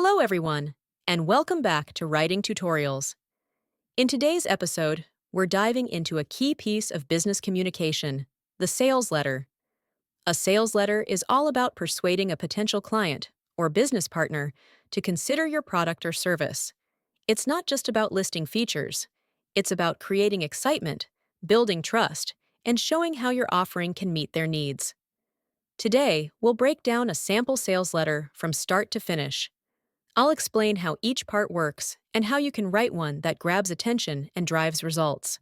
Hello, everyone, and welcome back to Writing Tutorials. In today's episode, we're diving into a key piece of business communication, the sales letter. A sales letter is all about persuading a potential client or business partner to consider your product or service. It's not just about listing features, it's about creating excitement, building trust, and showing how your offering can meet their needs. Today, we'll break down a sample sales letter from start to finish. I'll explain how each part works and how you can write one that grabs attention and drives results.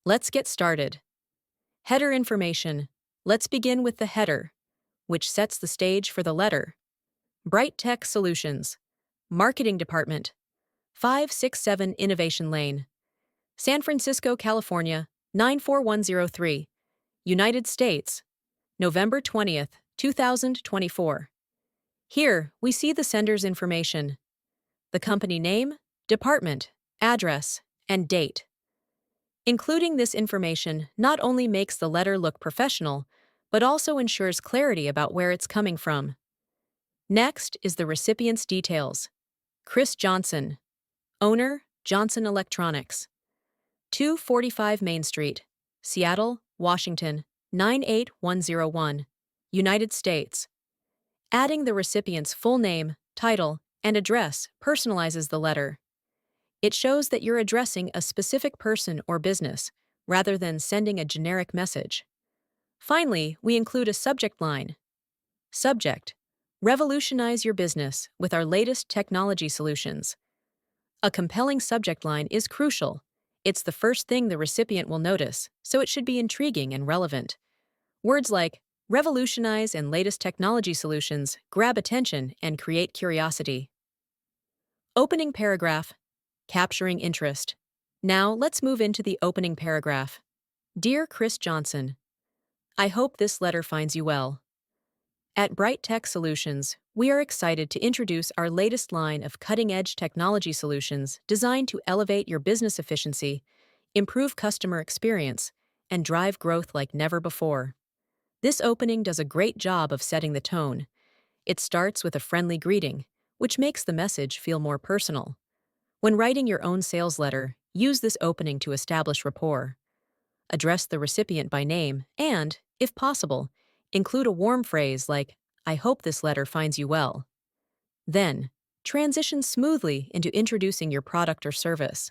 Let's get started. Header information. Let's begin with the header, which sets the stage for the letter. Bright Tech Solutions. Marketing Department. 567 Innovation Lane. San Francisco, California, 94103. United States. November 20th, 2024. Here, we see the sender's information: the company name, department, address, and date. Including this information not only makes the letter look professional, but also ensures clarity about where it's coming from. Next is the recipient's details. Chris Johnson, owner, Johnson Electronics. 245 Main Street, Seattle, Washington, 98101, United States. Adding the recipient's full name, title, and address personalizes the letter. It shows that you're addressing a specific person or business, rather than sending a generic message. Finally, we include a subject line. Subject: revolutionize your business with our latest technology solutions. A compelling subject line is crucial. It's the first thing the recipient will notice, so it should be intriguing and relevant. Words like revolutionize and latest technology solutions grab attention and create curiosity. Opening paragraph. Capturing interest. Now let's move into the opening paragraph. Dear Chris Johnson, I hope this letter finds you well. At Bright Tech Solutions, we are excited to introduce our latest line of cutting-edge technology solutions designed to elevate your business efficiency, improve customer experience, and drive growth like never before. This opening does a great job of setting the tone. It starts with a friendly greeting, which makes the message feel more personal. When writing your own sales letter, use this opening to establish rapport. Address the recipient by name and, if possible, include a warm phrase like, I hope this letter finds you well. Then, transition smoothly into introducing your product or service.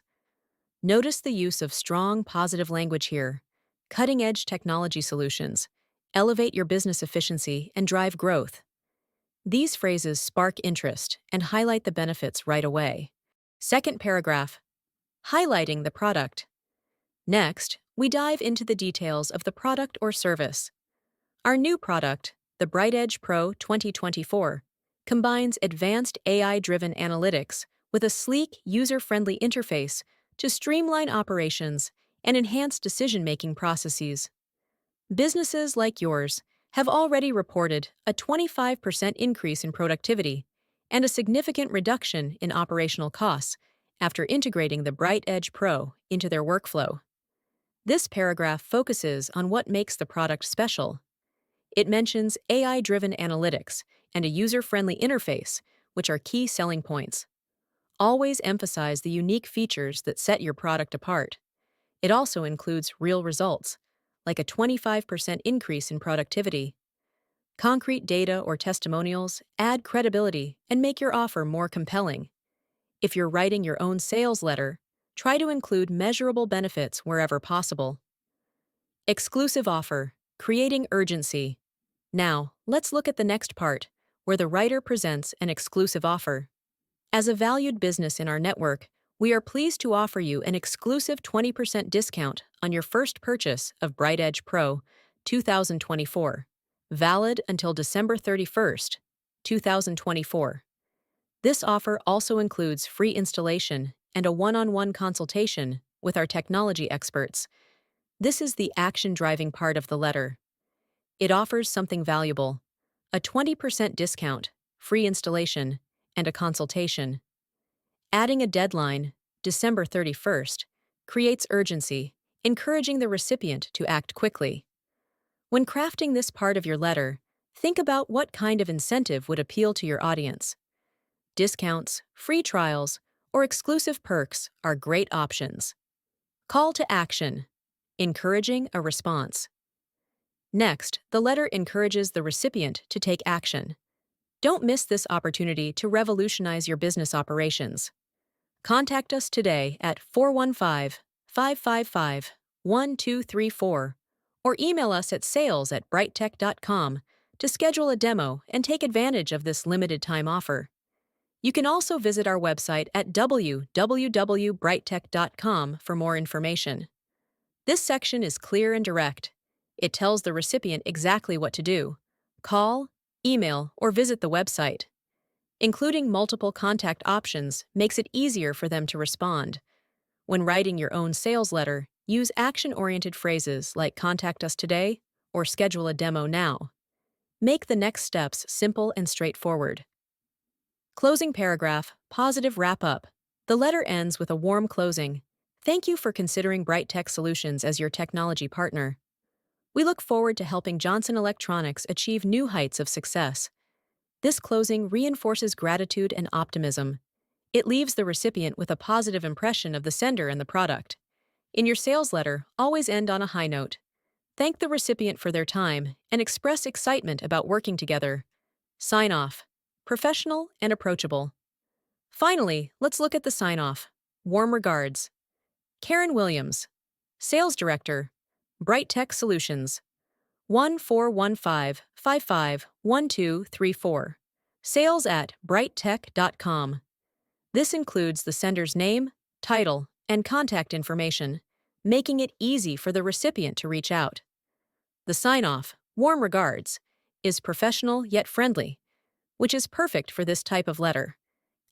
Notice the use of strong, positive language here. Cutting-edge technology solutions. Elevate your business efficiency and drive growth. These phrases spark interest and highlight the benefits right away. Second paragraph. Highlighting the product. Next, we dive into the details of the product or service. Our new product, the BrightEdge Pro 2024, combines advanced AI-driven analytics with a sleek, user-friendly interface to streamline operations and enhance decision-making processes. Businesses like yours have already reported a 25% increase in productivity and a significant reduction in operational costs after integrating the BrightEdge Pro into their workflow. This paragraph focuses on what makes the product special. It mentions AI-driven analytics and a user-friendly interface, which are key selling points. Always emphasize the unique features that set your product apart. It also includes real results, like a 25% increase in productivity. Concrete data or testimonials add credibility and make your offer more compelling. If you're writing your own sales letter, try to include measurable benefits wherever possible. Exclusive offer, creating urgency. Now, let's look at the next part, where the writer presents an exclusive offer. As a valued business in our network, we are pleased to offer you an exclusive 20% discount on your first purchase of BrightEdge Pro 2024, valid until December 31st, 2024. This offer also includes free installation and a one-on-one consultation with our technology experts. This is the action-driving part of the letter. It offers something valuable: a 20% discount, free installation, and a consultation. Adding a deadline, December 31st, creates urgency, encouraging the recipient to act quickly. When crafting this part of your letter, think about what kind of incentive would appeal to your audience. Discounts, free trials, or exclusive perks are great options. Call to action, encouraging a response. Next, the letter encourages the recipient to take action. Don't miss this opportunity to revolutionize your business operations. Contact us today at 415-555-1234 or email us at sales@brighttech.com to schedule a demo and take advantage of this limited time offer. You can also visit our website at www.brighttech.com for more information. This section is clear and direct. It tells the recipient exactly what to do: call, email, or visit the website. Including multiple contact options makes it easier for them to respond. When writing your own sales letter, use action-oriented phrases like "contact us today" or "schedule a demo now." Make the next steps simple and straightforward. Closing paragraph, positive wrap-up. The letter ends with a warm closing. Thank you for considering Bright Tech Solutions as your technology partner. We look forward to helping Johnson Electronics achieve new heights of success. This closing reinforces gratitude and optimism. It leaves the recipient with a positive impression of the sender and the product. In your sales letter, always end on a high note. Thank the recipient for their time and express excitement about working together. Sign off. Professional and approachable. Finally, let's look at the sign-off. Warm regards. Karen Williams, Sales Director, Bright Tech Solutions. 1415-55-1234. sales@brighttech.com. This includes the sender's name, title, and contact information, making it easy for the recipient to reach out. The sign-off, warm regards, is professional yet friendly, which is perfect for this type of letter.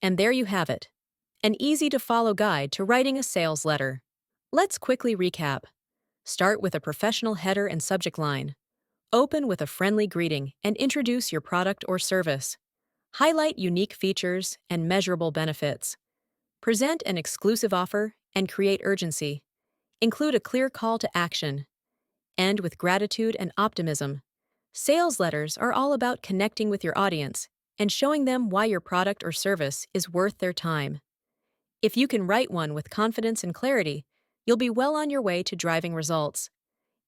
And there you have it, an easy-to-follow guide to writing a sales letter. Let's quickly recap. Start with a professional header and subject line. Open with a friendly greeting and introduce your product or service. Highlight unique features and measurable benefits. Present an exclusive offer and create urgency. Include a clear call to action. End with gratitude and optimism. Sales letters are all about connecting with your audience and showing them why your product or service is worth their time. If you can write one with confidence and clarity, you'll be well on your way to driving results.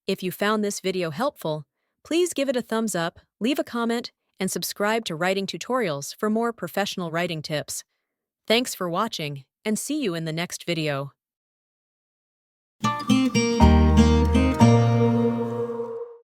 If you found this video helpful, please give it a thumbs up, leave a comment, and subscribe to Writing Tutorials for more professional writing tips. Thanks for watching, and see you in the next video.